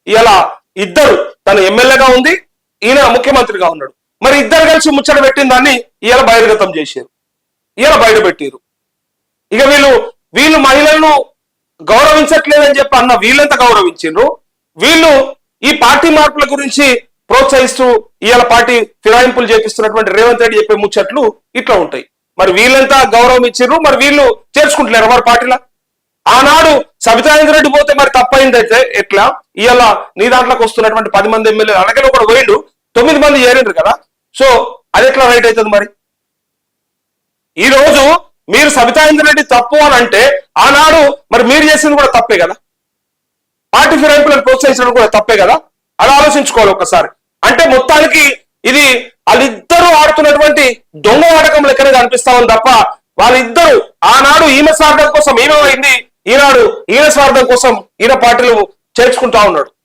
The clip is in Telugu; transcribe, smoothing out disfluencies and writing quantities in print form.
ఇలా ఇద్దరు, తను ఎమ్మెల్యేగా ఉంది, ఈయన ముఖ్యమంత్రిగా ఉన్నాడు. మరి ఇద్దరు కలిసి ముచ్చట పెట్టిన దాన్ని ఇలా బహిర్గతం చేశారు, ఇలా బయట పెట్టారు. ఇక వీళ్ళు మహిళలను గౌరవించట్లేదని చెప్పి అన్న వీళ్ళంతా గౌరవించారు. వీళ్ళు ఈ పార్టీ మార్పుల గురించి ప్రోత్సహిస్తూ ఇవాళ పార్టీ ఫిరాయింపులు చేపిస్తున్నటువంటి రేవంత్ రెడ్డి చెప్పే ముచ్చట్లు ఇట్లా ఉంటాయి. మరి వీళ్ళంతా గౌరవం ఇచ్చారు, మరి వీళ్ళు చేర్చుకుంటున్నారు మరి పార్టీలా. ఆనాడు సబితా ఇంద్రెడ్డి పోతే మరి తప్పైందైతే ఎట్లా, ఇవాళ నీ దాంట్లోకి వస్తున్నటువంటి 10 మంది ఎమ్మెల్యేలు అలాగే కూడా పోయిండు, 9 మంది చేరిండ్రు కదా. సో అది ఎట్లా రైట్ అవుతుంది? మరి ఈ రోజు మీరు సబితా ఇంద్రెడ్డి తప్పు అని అంటే ఆనాడు మరి మీరు చేసింది కూడా తప్పే కదా, పార్టీ ఫిరాయింపులను ప్రోత్సహించడం కూడా తప్పే కదా. అది ఆలోచించుకోవాలి ఒకసారి. అంటే మొత్తానికి ఇది వాళ్ళిద్దరూ ఆడుతున్నటువంటి దొంగ ఆటకం లెక్కనే కనిపిస్తామని తప్ప వాళ్ళిద్దరూ ఆనాడు ఈమె స్వార్థం కోసం ఈమె అయింది, ఈనాడు ఈయన స్వార్థం కోసం ఈయన పార్టీలు చేర్చుకుంటా ఉన్నాడు.